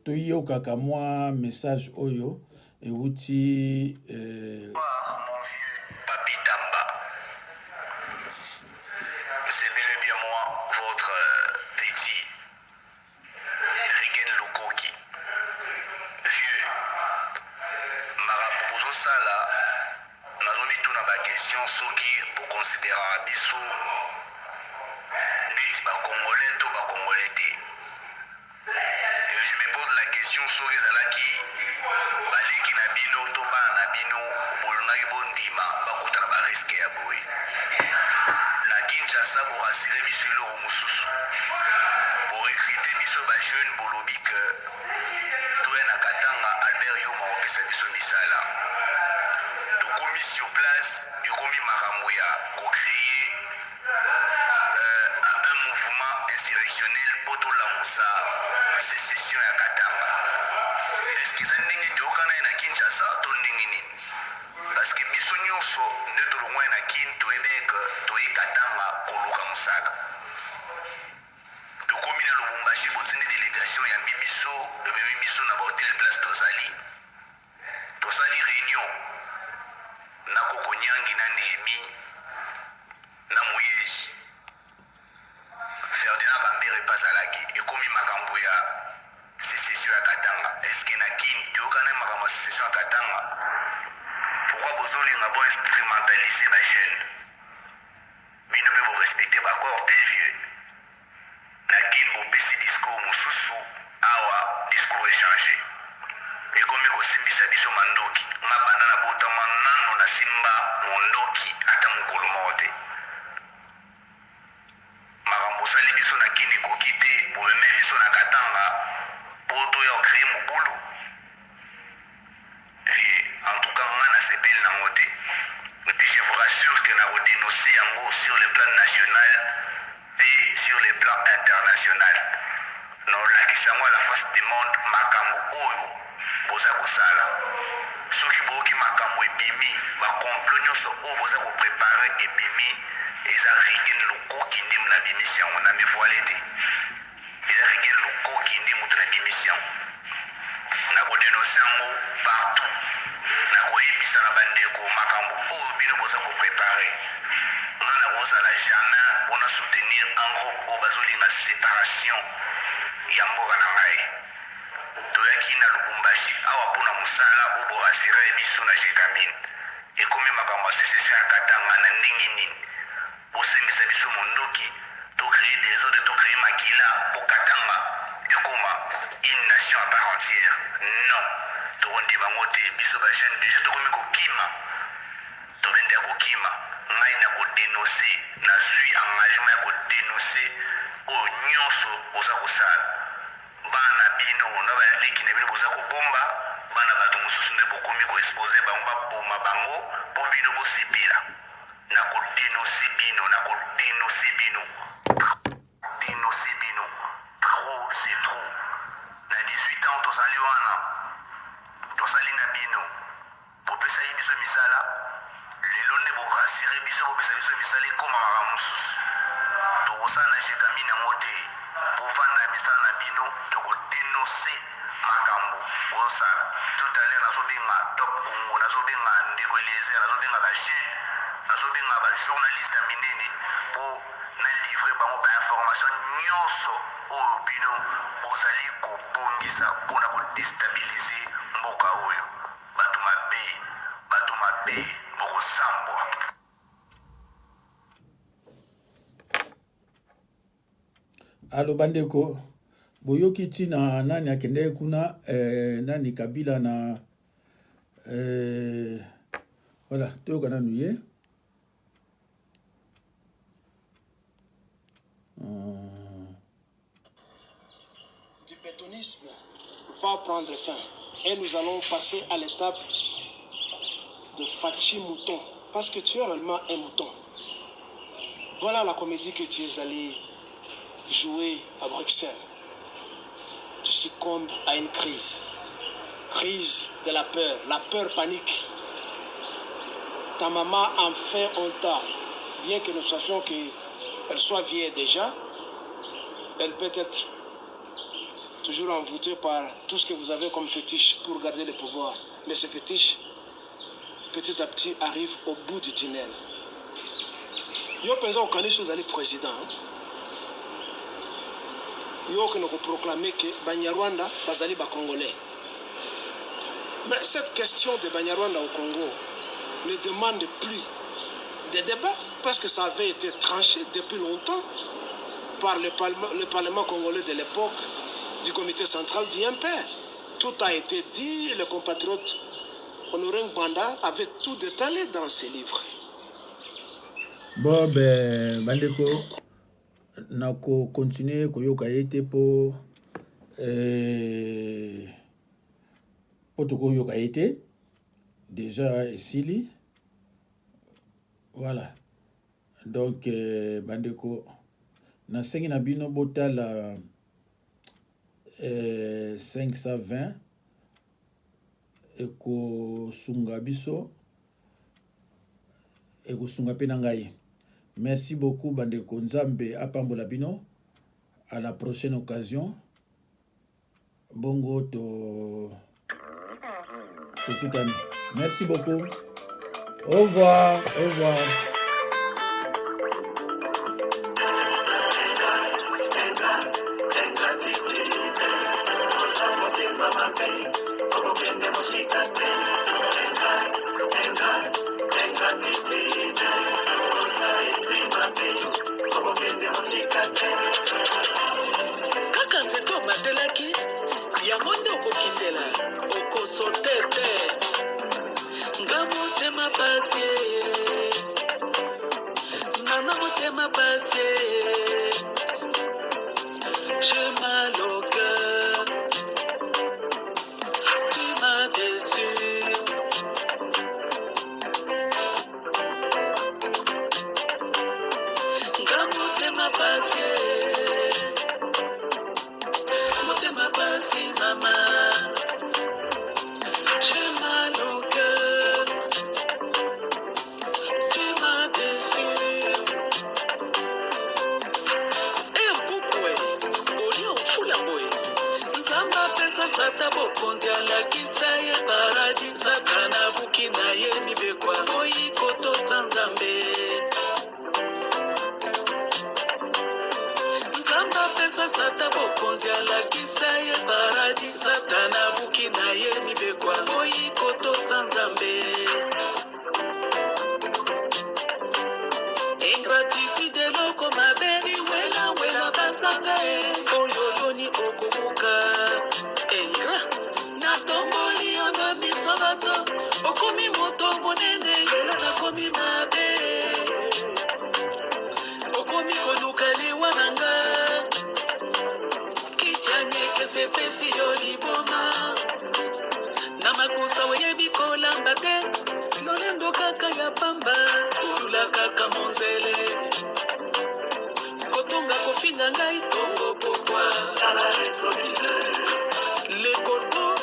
S2: toyokaka mwa message oyo euti
S15: wana tosali na bino bopesa ye biso misala lelo nde borasire biso bopesa biso misala ekoma makambo mosusu tokosala na jekami nango te bovanda ya misala na bino tokodenonse makambo ozosala tout à l'heure nazobenga top congo nazobenga ndeko eliezer nazobenga bajeune nazobenga bajournaliste ya minene mpo na livre bango bainformation nyonso oyo bino bozali kobongisa mpona kodestabilize mboka oyo bato mabe bokosambwa.
S2: Alo bandeko boyoki ntina nani akende kuna nani Kabila na voilà toyoka nanu ye
S16: du bétonisme va prendre fin et nous allons passer à l'étape de Fachi Mouton parce que tu es réellement un mouton. Voilà la comédie que tu es allé jouer à Bruxelles. Tu succombes à une crise de la peur panique. Ta maman en fait honte, bien que nous sachions qu'elle soit vieille déjà, elle peut être toujours envoûtée par tout ce que vous avez comme fétiche pour garder le pouvoir. Mais ce fétiche, petit à petit, arrive au bout du tunnel. Yo pensa au Kanisho Zali président. Yo que nous proclamer que Banyarwanda bazali ba Congolais. Mais cette question de Banyarwanda au Congo ne demande plus de débat parce que ça avait été tranché depuis longtemps par le Parlement congolais de l'époque du comité central du MPR. Tout a été dit, les compatriotes Honoré Banda avait tout détalé dans ses livres.
S2: Bon, ben, bandeko, nako continuer koyoka ete po toko yoka ete déjà esili. Voilà. Donc, bandeko, na sengi na bino botala 520 eko sunga biso eko sunga pe na ngai. Merci beaucoup bandeko, Nzambe apambola bino. À la prochaine occasion. Bongo to tout année. Merci beaucoup. Au revoir. Au revoir.
S17: Kaka nzeto matelaki yango nde okokitela okosote te nga motema pasi nana motema pasi j'ai mal au cœur tu m'as déçu nga motema pasi maman, j'ai mal au cœur, tu m'as déçu. Et pourquoi, au lieu de fou la boue, Nzamba pesa sata bokonzi alakisa ye paradis satana bukina ye mibekwa boyi koto sanzambe. Sata bokonzi alakisa ye paradis satana bukina ye mibekwa boyi koto sanzambe. Ingratitude loko mabeli wela basanga oyoloni okobuka engra na tomboli ona miso bato okomi moto monene lelo nakomi mabe okomi koluka liwa nanga sepesi yo liboma na makusa weyebi kolamba te lolendo kaka ya pamba kulula kaka monzele kotonga kofinga ngai tongo pokwa le corbeau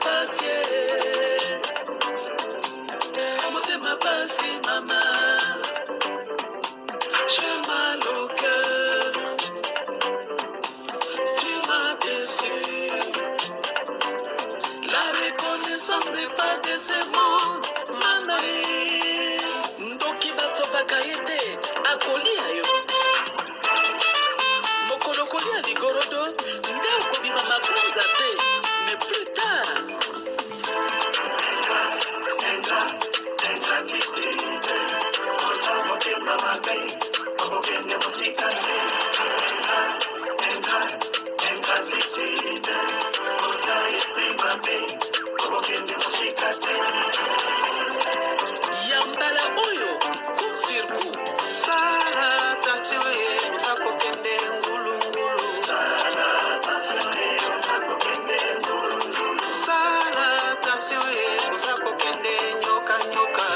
S17: pasi motema pasi mama j'ai mal au cœur tu m'as déçu la reconnaissance n'est pas de ce monde mama ndoki basopaka ye te akolia yo mokolo kolia ligorodo nde okobima makonza te mais plus tard yambala oyo coup sur coup sala attention okokende ngulungulu sala attention okokende nyoka nyoka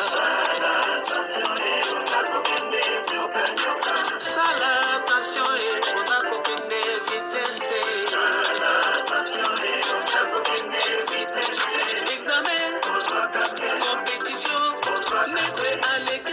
S17: sala attention okokende vitesse examen compétition maître à l'école